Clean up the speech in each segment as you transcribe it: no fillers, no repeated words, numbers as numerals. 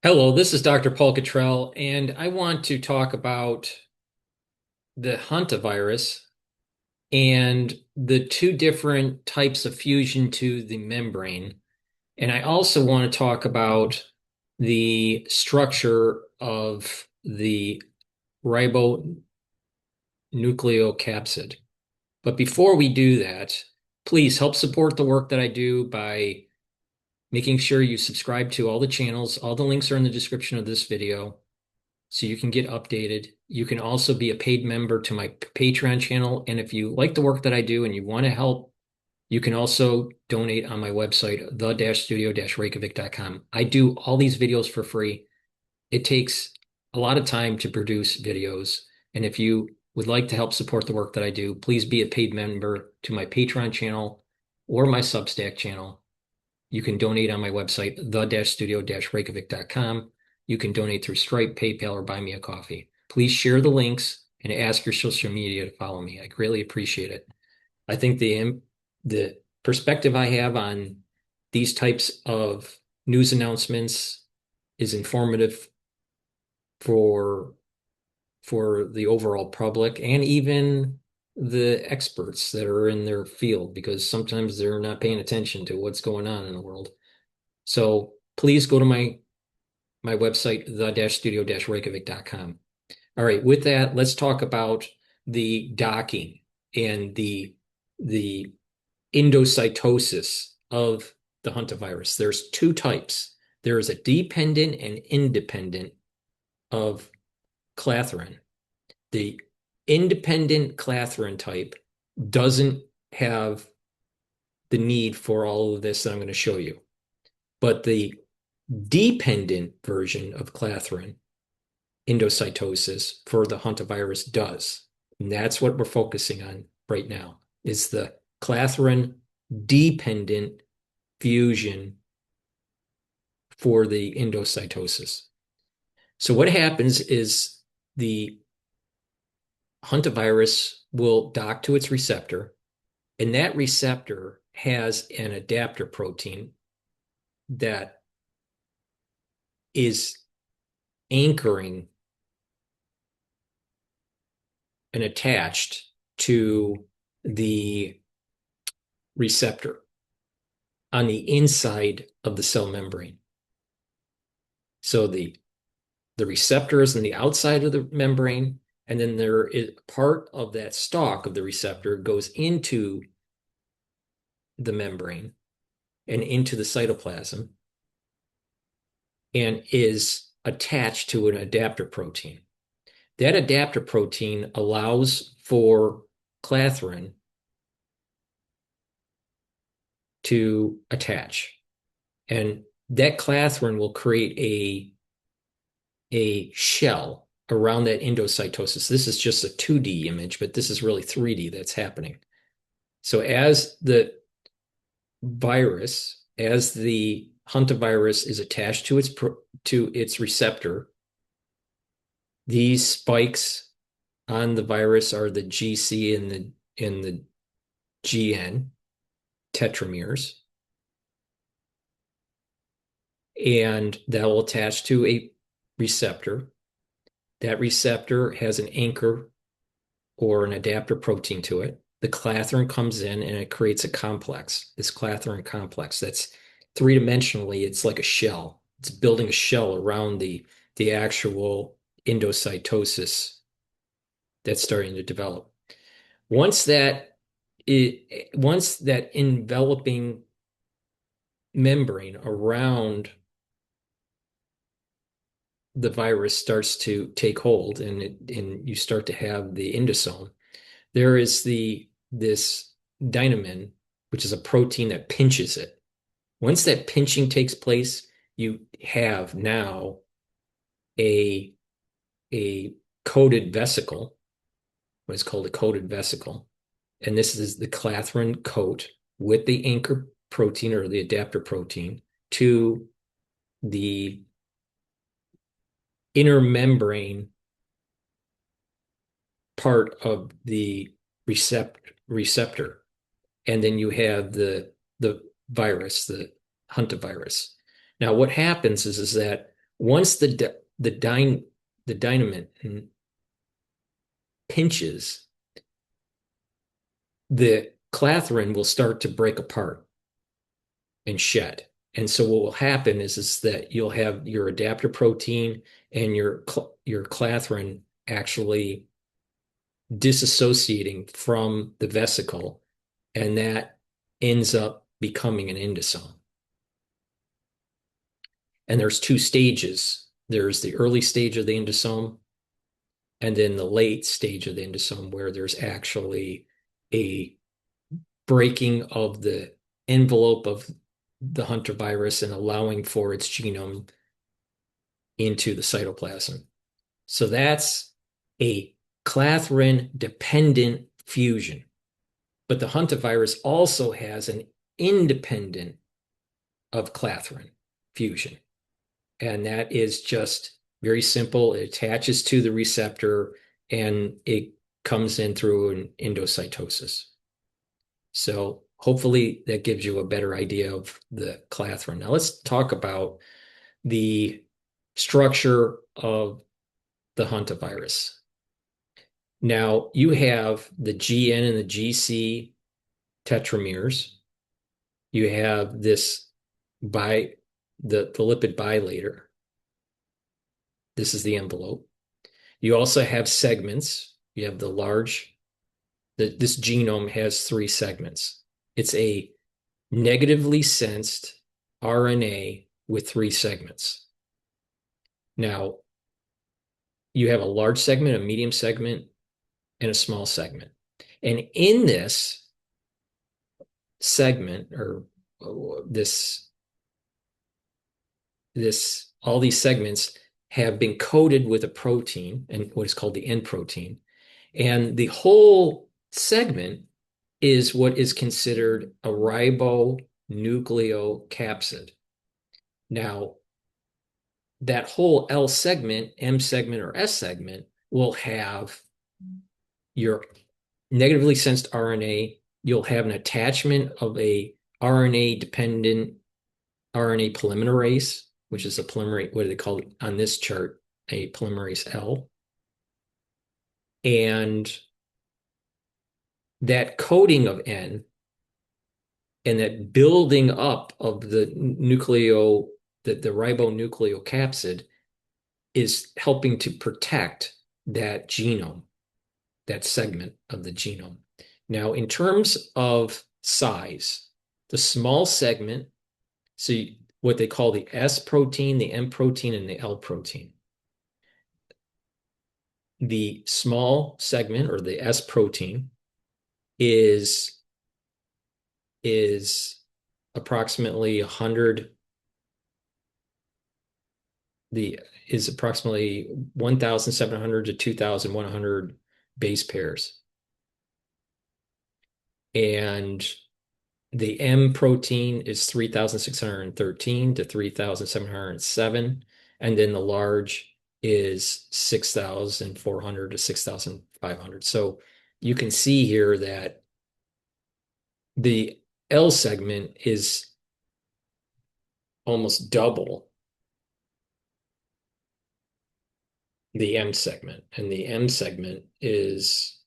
Hello, this is Dr. Paul Cottrell, and I want to talk about the hantavirus and the two different types of fusion to the membrane. And I also want to talk about the structure of the ribonucleocapsid. But before we do that, please help support the work that I do by making sure you subscribe to all the channels. All the links are in the description of this video, so you can get updated. You can also be a paid member to my Patreon channel. And if you like the work that I do and you want to help, you can also donate on my website, the-studio-reykjavik.com. I do all these videos for free. It takes a lot of time to produce videos. And if you would like to help support the work that I do, please be a paid member to my Patreon channel or my Substack channel. You can donate on my website, the-studio-reykjavik.com. You can donate through Stripe, PayPal, or buy me a coffee. Please share the links and ask your social media to follow me. I greatly appreciate it. I think the perspective I have on these types of news announcements is informative for for the overall public and even the experts that are in their field, because sometimes they're not paying attention to what's going on in the world. So please go to my website, the-studio-reykjavik.com. All right, with that, let's talk about the docking and the endocytosis of the hantavirus. There's two types. There is a dependent and independent of Clathrin. The independent Clathrin type doesn't have the need for all of this that I'm going to show you. But the dependent version of Clathrin endocytosis for the hantavirus does. And that's what we're focusing on right now, is the Clathrin dependent fusion for the endocytosis. So what happens is the hantavirus will dock to its receptor, and that receptor has an adapter protein that is anchoring and attached to the receptor on the inside of the cell membrane. So the receptor is on the outside of the membrane, and then there is part of that stalk of the receptor goes into the membrane and into the cytoplasm and is attached to an adapter protein. That adapter protein allows for Clathrin to attach. And that Clathrin will create a shell around that endocytosis. This is just a 2D image, but this is really 3D that's happening. So as the hantavirus is attached to its receptor, these spikes on the virus are the GC and the GN tetrameres, and that will attach to a receptor. That receptor has an anchor or an adapter protein to it. The Clathrin comes in and it creates a complex, this Clathrin complex that's three-dimensionally, it's like a shell. It's building a shell around the actual endocytosis that's starting to develop. Once that enveloping membrane around the virus starts to take hold and you start to have the endosome, there is this dynamin, which is a protein that pinches it. Once that pinching takes place, you have now a coated vesicle, what is called a coated vesicle. And this is the Clathrin coat with the anchor protein or the adapter protein to the inner membrane part of the receptor. And then you have the virus, the hantavirus. Now, what happens is that Once the dynamite pinches, the clathrin will start to break apart and shed. And so what will happen is that you'll have your adaptor protein and your clathrin actually disassociating from the vesicle, and that ends up becoming an endosome. And there's two stages. There's the early stage of the endosome, and then the late stage of the endosome, where there's actually a breaking of the envelope of the hantavirus and allowing for its genome into the cytoplasm. So that's a clathrin dependent fusion. But the hantavirus also has an independent of clathrin fusion. And that is just very simple. It attaches to the receptor and it comes in through an endocytosis. So hopefully that gives you a better idea of the clathrin. Now let's talk about the structure of the hantavirus. Now you have the GN and the GC tetramers. You have this the lipid bilayer. This is the envelope. You also have segments. You have this genome has three segments. It's a negatively sensed RNA with three segments. Now, you have a large segment, a medium segment, and a small segment. And in this segment, or this all these segments have been coated with a protein and what is called the N protein. And the whole segment is what is considered a ribonucleocapsid. Now, that whole L segment, M segment, or S segment will have your negatively sensed RNA. You'll have an attachment of a RNA-dependent RNA polymerase, which is a polymerase, what do they call it on this chart? A polymerase L. And that coating of N and that building up of the ribonucleocapsid is helping to protect that genome, that segment of the genome. Now, in terms of size, the small segment, so what they call the S protein, the M protein, and the L protein. The small segment, or the S protein, is approximately 100, is approximately 1,700 to 2,100 base pairs. And the M protein is 3,613 to 3,707. And then the large is 6,400 to 6,500. So you can see here that the L segment is almost double the M segment, and the M segment is,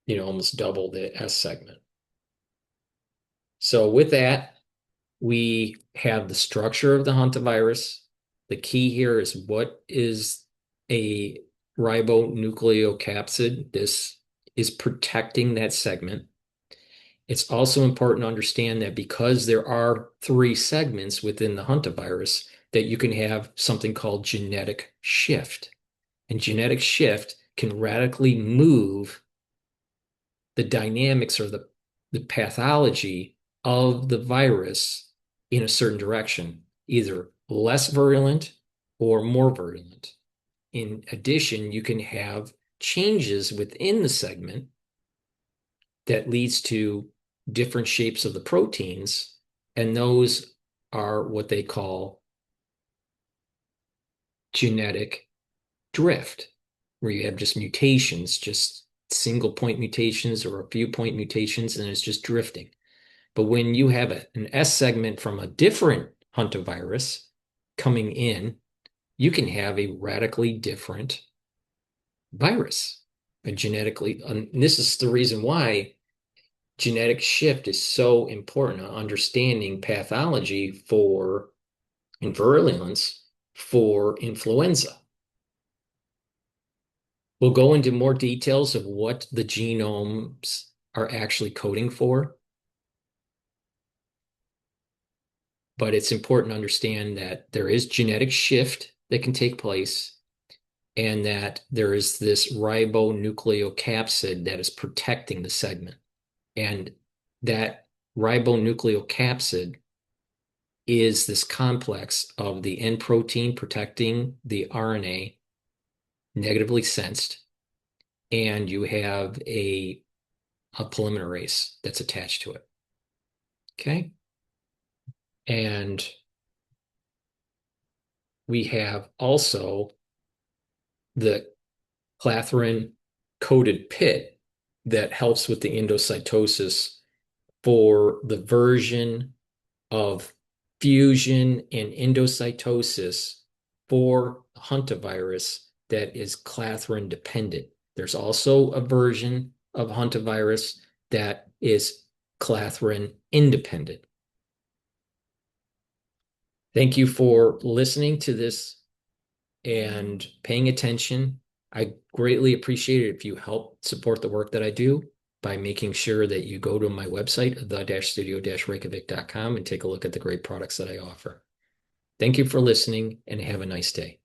almost double the S segment. So with that, we have the structure of the hantavirus. The key here is what is a ribonucleocapsid. This is protecting that segment. It's also important to understand that because there are three segments within the hantavirus, that you can have something called genetic shift. And genetic shift can radically move the dynamics or the pathology of the virus in a certain direction, either less virulent or more virulent. In addition, you can have changes within the segment that leads to different shapes of the proteins, and those are what they call genetic drift, where you have just mutations, just single point mutations or a few point mutations, and it's just drifting. But when you have an S segment from a different hantavirus, coming in, you can have a radically different virus, a genetically, and this is the reason why genetic shift is so important on understanding pathology for and virulence for influenza. We'll go into more details of what the genomes are actually coding for, but it's important to understand that there is genetic shift that can take place and that there is this ribonucleocapsid that is protecting the segment. And that ribonucleocapsid is this complex of the N protein protecting the RNA negatively sensed, and you have a polymerase that's attached to it. Okay. And we have also the Clathrin coated pit that helps with the endocytosis for the version of fusion and endocytosis for hantavirus that is Clathrin dependent. There's also a version of hantavirus that is Clathrin independent. Thank you for listening to this and paying attention. I greatly appreciate it if you help support the work that I do by making sure that you go to my website, the-studio-reykjavik.com, and take a look at the great products that I offer. Thank you for listening and have a nice day.